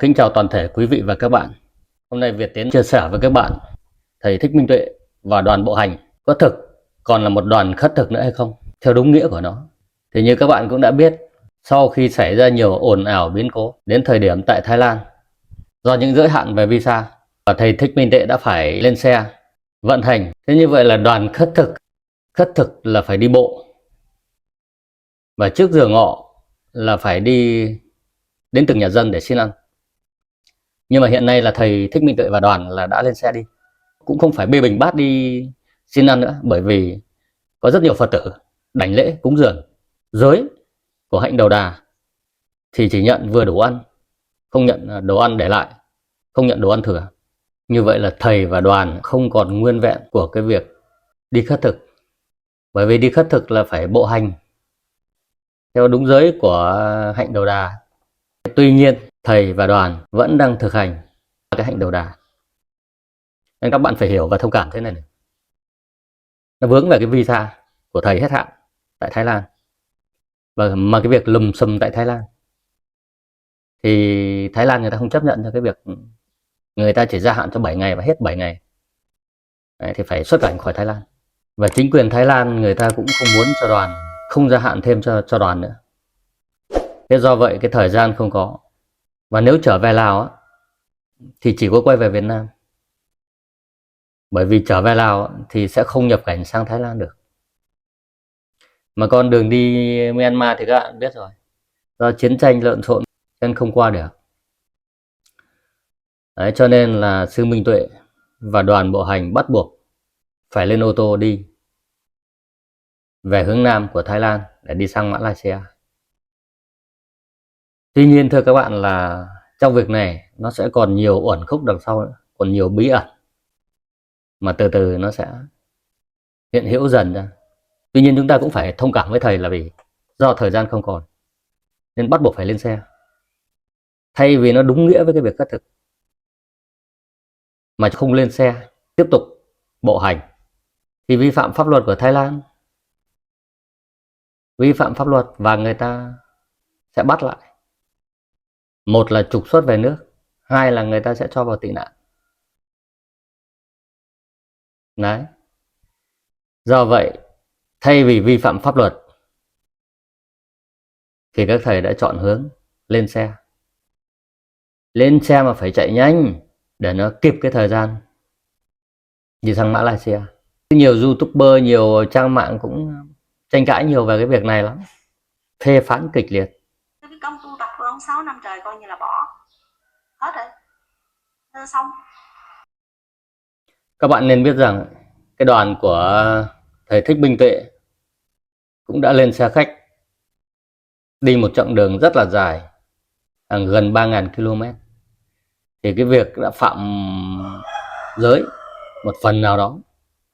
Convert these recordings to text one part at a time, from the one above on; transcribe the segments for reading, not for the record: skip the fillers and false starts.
Kính chào toàn thể quý vị và các bạn. Hôm nay Việt Tiến chia sẻ với các bạn thầy Thích Minh Tuệ và đoàn bộ hành có thực còn là một đoàn khất thực nữa hay không, theo đúng nghĩa của nó. Thì như các bạn cũng đã biết, sau khi xảy ra nhiều ồn ào biến cố đến thời điểm tại Thái Lan do những giới hạn về visa, và thầy Thích Minh Tuệ đã phải lên xe vận hành. Thế như vậy là đoàn khất thực là phải đi bộ, và trước giờ ngọ là phải đi đến từng nhà dân để xin ăn. Nhưng mà hiện nay là thầy Thích Minh Tuệ và đoàn là đã lên xe đi, cũng không phải bê bình bát đi xin ăn nữa, bởi vì có rất nhiều Phật tử đảnh lễ cúng dường. Giới của hạnh đầu đà thì chỉ nhận vừa đủ ăn, không nhận đồ ăn để lại, không nhận đồ ăn thừa. Như vậy là thầy và đoàn không còn nguyên vẹn của cái việc đi khất thực, bởi vì đi khất thực là phải bộ hành theo đúng giới của hạnh đầu đà. Tuy nhiên thầy và đoàn vẫn đang thực hành cái hạnh đầu đà, nên các bạn phải hiểu và thông cảm thế này. Nó vướng về cái visa của thầy hết hạn tại Thái Lan, và mà cái việc lùm xùm tại Thái Lan thì Thái Lan người ta không chấp nhận cho cái việc người ta chỉ gia hạn cho 7 ngày và hết 7 ngày. Đấy, thì phải xuất cảnh khỏi Thái Lan. Và chính quyền Thái Lan người ta cũng không muốn cho đoàn, không gia hạn thêm cho đoàn nữa. Thế do vậy cái thời gian không có. Và nếu trở về Lào á, thì chỉ có quay về Việt Nam. Bởi vì trở về Lào thì sẽ không nhập cảnh sang Thái Lan được. Mà con đường đi Myanmar thì các bạn biết rồi, do chiến tranh lộn xộn nên không qua được. Đấy, cho nên là sư Minh Tuệ và đoàn bộ hành bắt buộc phải lên ô tô đi về hướng Nam của Thái Lan để đi sang Malaysia. Tuy nhiên thưa các bạn là trong việc này nó sẽ còn nhiều uẩn khúc đằng sau nữa, còn nhiều bí ẩn mà từ từ nó sẽ hiện hữu dần ra. Tuy nhiên chúng ta cũng phải thông cảm với thầy là vì do thời gian không còn nên bắt buộc phải lên xe, thay vì nó đúng nghĩa với cái việc khất thực mà không lên xe tiếp tục bộ hành thì vi phạm pháp luật của Thái Lan, vi phạm pháp luật và người ta sẽ bắt lại. Một là trục xuất về nước, hai là người ta sẽ cho vào tị nạn. Đấy. Do vậy, thay vì vi phạm pháp luật thì các thầy đã chọn hướng lên xe. Lên xe mà phải chạy nhanh để nó kịp cái thời gian đi sang Malaysia. Nhiều YouTuber, nhiều trang mạng cũng tranh cãi nhiều về cái việc này lắm, phê phán kịch liệt. Cái công tu tập của ông 6 năm trời coi như là bỏ hết rồi, xong. Các bạn nên biết rằng cái đoàn của thầy Thích Minh Tuệ cũng đã lên xe khách đi một chặng đường rất là dài, hàng gần 3.000 km. Thì cái việc đã phạm giới một phần nào đó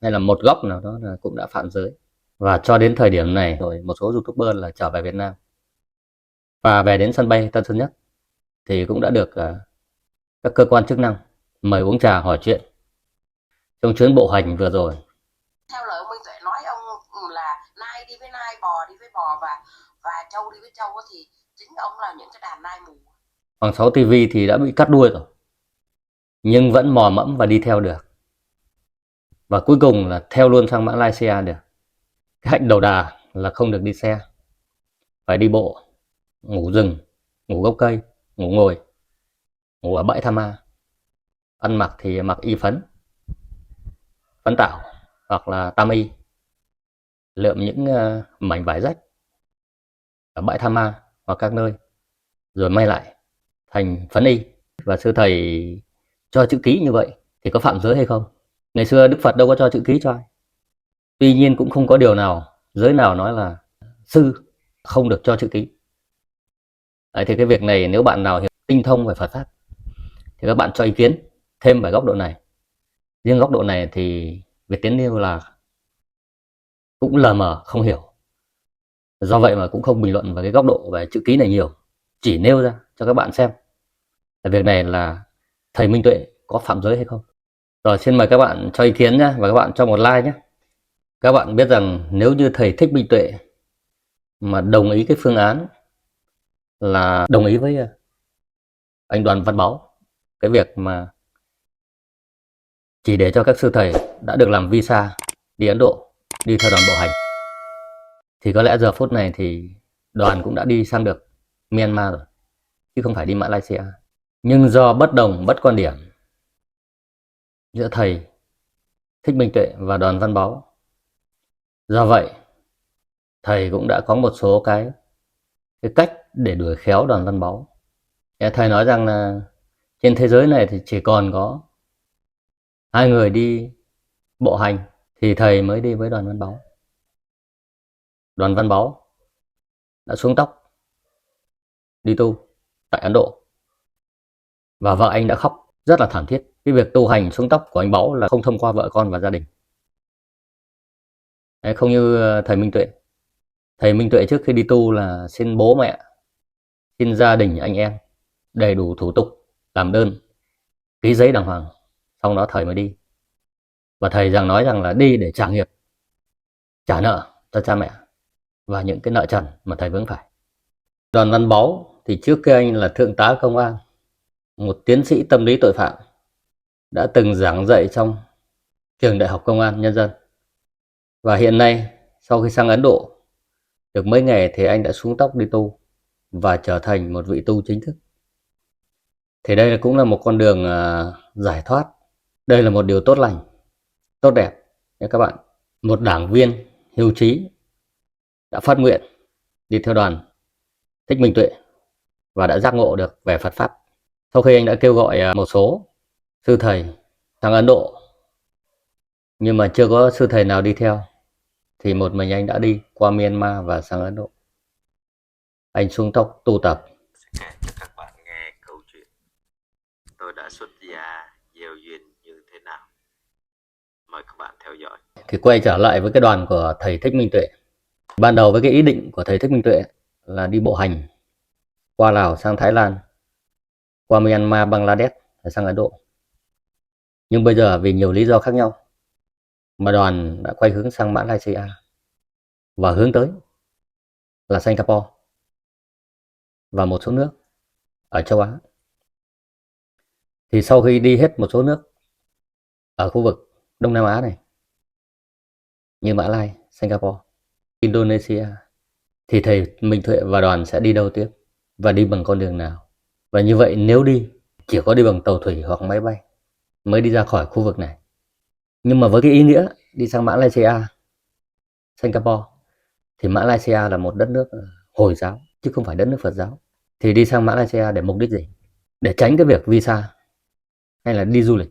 hay là một góc nào đó là cũng đã phạm giới. Và cho đến thời điểm này rồi, một số YouTuber là trở về Việt Nam và về đến sân bay Tân Sơn Nhất thì cũng đã được các cơ quan chức năng mời uống trà hỏi chuyện trong chuyến bộ hành vừa rồi. Theo lời ông Minh Tuệ nói, ông là nai đi với nai, bò đi với bò và trâu đi với trâu, thì chính ông là những cái đàn nai mù. Hoàng 6 TV thì đã bị cắt đuôi rồi, nhưng vẫn mò mẫm và đi theo được, và cuối cùng là theo luôn sang Malaysia được. Cái hạnh đầu đà là không được đi xe, phải đi bộ, ngủ rừng, ngủ gốc cây, ngủ ngồi, ngủ ở bãi tha ma. Ăn mặc thì mặc y phấn tảo hoặc là tam y, lượm những mảnh vải rách ở bãi tha ma hoặc các nơi rồi may lại thành phấn y. Và sư thầy cho chữ ký như vậy thì có phạm giới hay không? Ngày xưa Đức Phật đâu có cho chữ ký cho ai. Tuy nhiên cũng không có điều nào, giới nào nói là sư không được cho chữ ký. Đấy, thì cái việc này nếu bạn nào hiểu tinh thông về Phật pháp thì các bạn cho ý kiến thêm về góc độ này. Riêng góc độ này thì Việt Tiến nêu là cũng lờ mờ không hiểu, do vậy mà cũng không bình luận về cái góc độ về chữ ký này nhiều, chỉ nêu ra cho các bạn xem là việc này là thầy Minh Tuệ có phạm giới hay không. Rồi xin mời các bạn cho ý kiến nhé, và các bạn cho một like nhé. Các bạn biết rằng nếu như thầy Thích Minh Tuệ mà đồng ý cái phương án là đồng ý với anh Đoàn Văn Báu cái việc mà chỉ để cho các sư thầy đã được làm visa đi Ấn Độ, đi theo đoàn bộ hành, thì có lẽ giờ phút này thì đoàn cũng đã đi sang được Myanmar rồi, chứ không phải đi Malaysia. Nhưng do bất đồng, bất quan điểm giữa thầy Thích Minh Tuệ và Đoàn Văn Báu, do vậy thầy cũng đã có một số cái cách để đuổi khéo Đoàn Văn Báu. Thầy nói rằng là trên thế giới này thì chỉ còn có hai người đi bộ hành thì thầy mới đi với Đoàn Văn Báu. Đoàn Văn Báu đã xuống tóc đi tu tại Ấn Độ và vợ anh đã khóc rất là thảm thiết. Cái việc tu hành xuống tóc của anh Báu là không thông qua vợ con và gia đình. Không như thầy Minh Tuệ. Thầy Minh Tuệ trước khi đi tu là xin bố mẹ, xin gia đình anh em đầy đủ thủ tục, làm đơn, ký giấy đàng hoàng, xong đó thầy mới đi. Và thầy nói rằng là đi để trả nghiệp, trả nợ cho cha mẹ và những cái nợ trần mà thầy vướng phải. Đoàn Văn Báu thì trước kia anh là thượng tá công an, một tiến sĩ tâm lý tội phạm, đã từng giảng dạy trong trường Đại học Công an Nhân dân. Và hiện nay sau khi sang Ấn Độ được mấy ngày thì anh đã xuống tóc đi tu và trở thành một vị tu chính thức. Thì đây cũng là một con đường giải thoát. Đây là một điều tốt lành, tốt đẹp nha các bạn. Một đảng viên hưu trí đã phát nguyện đi theo đoàn Thích Minh Tuệ và đã giác ngộ được về Phật Pháp. Sau khi anh đã kêu gọi một số sư thầy sang Ấn Độ nhưng mà chưa có sư thầy nào đi theo, thì một mình anh đã đi qua Myanmar và sang Ấn Độ. Anh xuống tóc tu tập. Kể cho các bạn nghe câu chuyện tôi đã xuất gia gieo duyên như thế nào. Mời các bạn theo dõi. Thì quay trở lại với cái đoàn của thầy Thích Minh Tuệ. Ban đầu với cái ý định của thầy Thích Minh Tuệ là đi bộ hành qua Lào sang Thái Lan, qua Myanmar, Bangladesh và sang Ấn Độ. Nhưng bây giờ vì nhiều lý do khác nhau mà đoàn đã quay hướng sang Malaysia và hướng tới là Singapore và một số nước ở châu Á. Thì sau khi đi hết một số nước ở khu vực Đông Nam Á này như Mã Lai, Singapore, Indonesia, thì thầy Minh Tuệ và đoàn sẽ đi đâu tiếp và đi bằng con đường nào. Và như vậy nếu đi chỉ có đi bằng tàu thủy hoặc máy bay mới đi ra khỏi khu vực này. Nhưng mà với cái ý nghĩa đi sang Malaysia, Singapore, thì Malaysia là một đất nước Hồi giáo chứ không phải đất nước Phật giáo. Thì đi sang Malaysia để mục đích gì? Để tránh cái việc visa, hay là đi du lịch,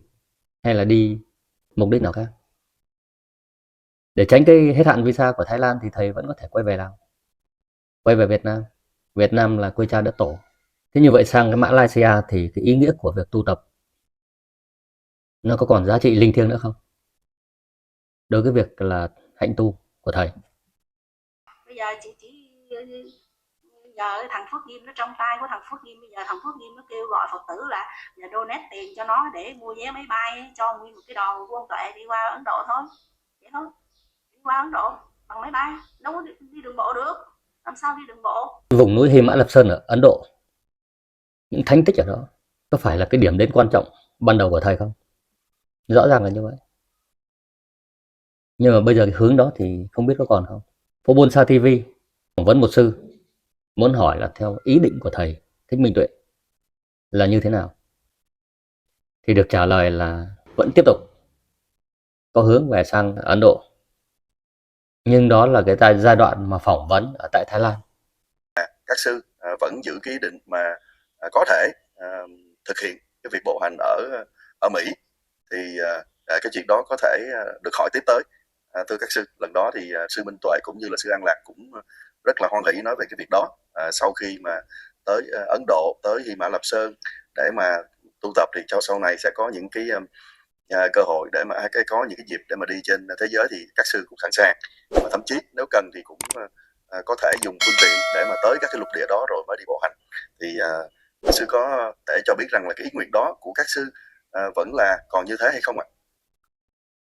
hay là đi mục đích nào khác? Để tránh cái hết hạn visa của Thái Lan thì thầy vẫn có thể quay về Lào, quay về Việt Nam. Việt Nam là quê cha đất tổ. Thế như vậy sang cái Malaysia thì cái ý nghĩa của việc tu tập nó có còn giá trị linh thiêng nữa không? Đối với việc là hạnh tu của thầy. Bây giờ chỉ giờ thằng Phước Nghiêm nó trong tay của thằng Phước Nghiêm. Bây giờ thằng Phước Nghiêm nó kêu gọi Phật tử là giờ donate tiền cho nó để mua vé máy bay cho nguyên một cái đoàn của ông Tuệ đi qua Ấn Độ thôi. Vậy thôi. Đi qua Ấn Độ bằng máy bay, đâu có đi đường bộ được. Làm sao đi đường bộ? Vùng núi Hy Mã Lập Sơn ở Ấn Độ, những thánh tích ở đó có phải là cái điểm đến quan trọng ban đầu của thầy không? Rõ ràng là như vậy. Nhưng mà bây giờ cái hướng đó thì không biết có còn không. Phố Bonsai TV phỏng vấn một sư muốn hỏi là theo ý định của thầy Thích Minh Tuệ là như thế nào, thì được trả lời là vẫn tiếp tục có hướng về sang Ấn Độ. Nhưng đó là cái giai đoạn mà phỏng vấn ở tại Thái Lan. Các sư vẫn giữ cái ý định mà có thể thực hiện cái việc bộ hành ở Mỹ, thì cái chuyện đó có thể được hỏi tiếp tới. Thưa các sư, lần đó thì sư Minh Tuệ cũng như là sư An Lạc cũng rất là hoan hỷ nói về cái việc đó. Sau khi mà tới Ấn Độ, tới Hy Mã Lạp Sơn để mà tu tập thì cho sau này sẽ có những cái cơ hội để mà có những cái dịp để mà đi trên thế giới, thì các sư cũng sẵn sàng, và thậm chí nếu cần thì cũng có thể dùng phương tiện để mà tới các cái lục địa đó rồi mới đi bộ hành. Thì sư có thể cho biết rằng là cái ý nguyện đó của các sư vẫn là còn như thế hay không ạ?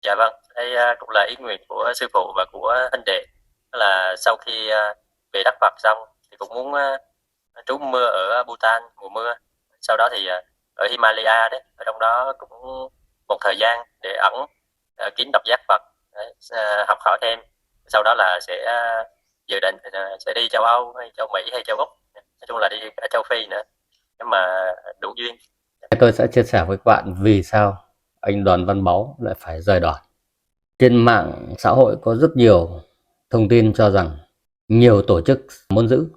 Dạ vâng, đây cũng là ý nguyện của sư phụ và của huynh đệ. Đó là sau khi về Đắc Phật xong thì cũng muốn trú mưa ở Bhutan mùa mưa, Sau đó thì ở Himalaya đấy, ở trong đó cũng một thời gian để ẩn kiếm đọc giác Phật, học hỏi thêm. Sau đó là sẽ dự định sẽ đi châu Âu hay châu Mỹ hay châu Úc, nói chung là đi ở châu Phi nữa, nhưng mà đủ duyên. Tôi sẽ chia sẻ với các bạn vì sao anh Đoàn Văn Báu lại phải rời đoàn. Trên mạng xã hội có rất nhiều thông tin cho rằng nhiều tổ chức muốn giữ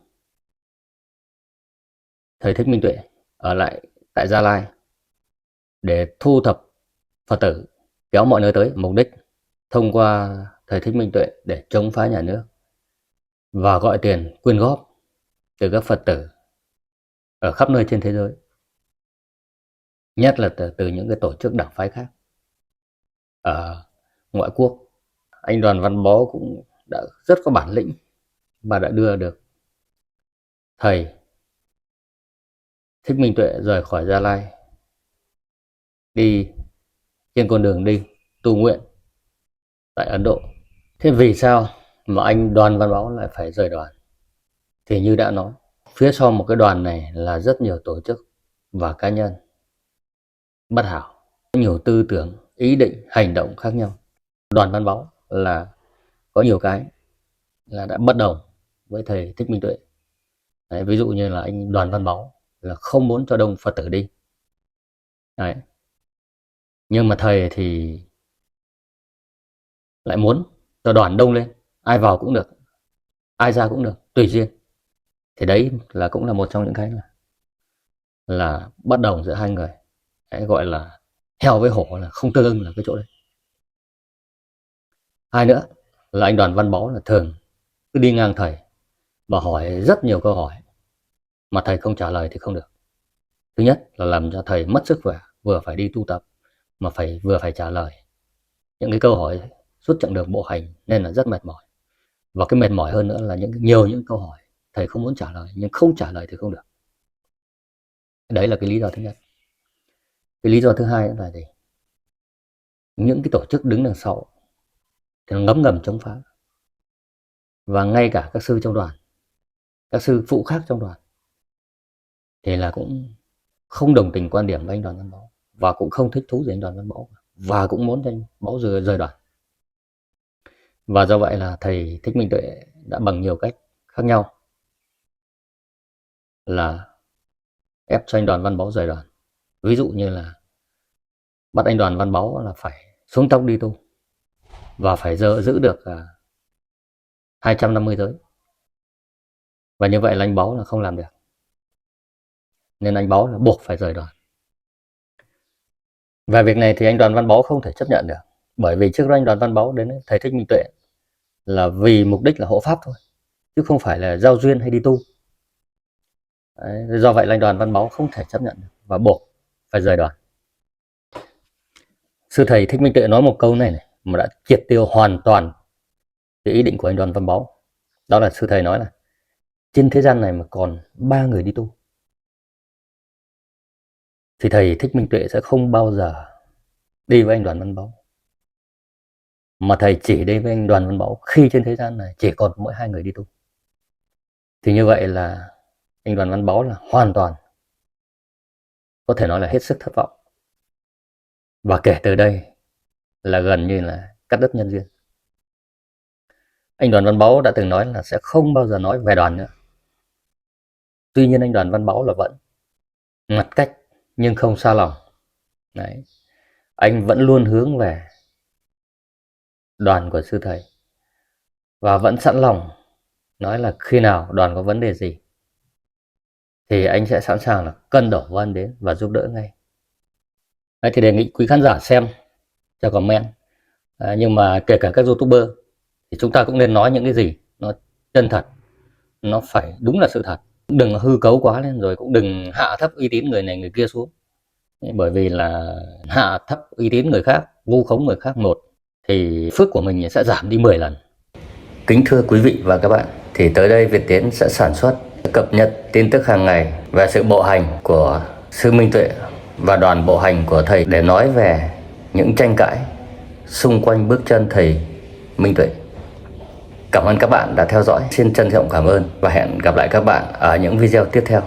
thầy Thích Minh Tuệ ở lại tại Gia Lai để thu thập Phật tử, kéo mọi nơi tới, mục đích thông qua thầy Thích Minh Tuệ để chống phá nhà nước và gọi tiền quyên góp từ các Phật tử ở khắp nơi trên thế giới, nhất là từ những cái tổ chức đảng phái khác ở ngoại quốc. Anh Đoàn Văn Báu cũng đã rất có bản lĩnh và đã đưa được thầy Thích Minh Tuệ rời khỏi Gia Lai, đi trên con đường đi tu nguyện tại Ấn Độ. Thế vì sao mà anh Đoàn Văn Báu lại phải rời đoàn? Thì như đã nói, phía sau một cái đoàn này là rất nhiều tổ chức và cá nhân bất hảo, nhiều tư tưởng, ý định, hành động khác nhau. Đoàn Văn Báu là có nhiều cái là đã bất đồng với thầy Thích Minh Tuệ. Đấy, ví dụ như là anh Đoàn Văn Báu là không muốn cho đông Phật tử đi. Đấy. Nhưng mà thầy thì lại muốn cho đoàn đông lên, ai vào cũng được, ai ra cũng được, tùy duyên. Thì đấy là cũng là một trong những cái là bất đồng giữa hai người. Đấy, gọi là heo với hổ là không tương ưng là cái chỗ đấy. Hai nữa là anh Đoàn Văn Báu là thường cứ đi ngang thầy và hỏi rất nhiều câu hỏi mà thầy không trả lời thì không được. Thứ nhất là làm cho thầy mất sức khỏe, vừa phải đi tu tập mà vừa phải trả lời những cái câu hỏi suốt chặng đường bộ hành, nên là rất mệt mỏi. Và cái mệt mỏi hơn nữa là nhiều những câu hỏi thầy không muốn trả lời, nhưng không trả lời thì không được. Đấy là cái lý do thứ nhất. Cái lý do thứ hai là gì? Những cái tổ chức đứng đằng sau thì nó ngấm ngầm chống phá, và ngay cả các sư trong đoàn, các sư phụ khác trong đoàn thì là cũng không đồng tình quan điểm với anh Đoàn Văn Báu, và cũng không thích thú với anh Đoàn Văn Báu, và cũng muốn anh Báu rời đoàn. Và do vậy là thầy Thích Minh Tuệ đã bằng nhiều cách khác nhau là ép cho anh Đoàn Văn Báu rời đoàn. Ví dụ như là bắt anh Đoàn Văn Báu là phải xuống tóc đi tu và phải giữ được 250 giới. Và như vậy là anh Báu là không làm được, nên anh Báu là buộc phải rời đoàn. Về việc này thì anh Đoàn Văn Báu không thể chấp nhận được, bởi vì trước đó anh Đoàn Văn Báu đến thầy Thích Minh Tuệ là vì mục đích là hộ pháp thôi, chứ không phải là giao duyên hay đi tu. Đấy, do vậy là anh Đoàn Văn Báu không thể chấp nhận được và buộc phải rời đoàn. Sư thầy Thích Minh Tuệ nói một câu này mà đã triệt tiêu hoàn toàn cái ý định của anh Đoàn Văn Báu. Đó là sư thầy nói là trên thế gian này mà còn 3 người đi tu thì thầy Thích Minh Tuệ sẽ không bao giờ đi với anh Đoàn Văn Báu, mà thầy chỉ đi với anh Đoàn Văn Báu khi trên thế gian này chỉ còn mỗi 2 người đi tu. Thì như vậy là anh Đoàn Văn Báu là hoàn toàn, có thể nói là hết sức thất vọng, và kể từ đây là gần như là cắt đứt nhân duyên. Anh Đoàn Văn Báu đã từng nói là sẽ không bao giờ nói về đoàn nữa. Tuy nhiên anh Đoàn Văn Báu là vẫn ngặt cách nhưng không xa lòng. Đấy. Anh vẫn luôn hướng về đoàn của sư thầy và vẫn sẵn lòng nói là khi nào đoàn có vấn đề gì thì anh sẽ sẵn sàng là cân đổ vân đến và giúp đỡ ngay. Đấy, thì đề nghị quý khán giả xem cho comment. Nhưng mà kể cả các youtuber thì chúng ta cũng nên nói những cái gì nó chân thật, nó phải đúng là sự thật, đừng hư cấu quá lên, rồi cũng đừng hạ thấp uy tín người này người kia xuống. Bởi vì là hạ thấp uy tín người khác, vu khống người khác một thì phước của mình sẽ giảm đi 10 lần. Kính thưa quý vị và các bạn, thì tới đây Việt Tiến sẽ sản xuất, cập nhật tin tức hàng ngày về sự bộ hành của sư Minh Tuệ và đoàn bộ hành của thầy, để nói về những tranh cãi xung quanh bước chân thầy Minh Tuệ. Cảm ơn các bạn đã theo dõi, xin trân trọng cảm ơn và hẹn gặp lại các bạn ở những video tiếp theo.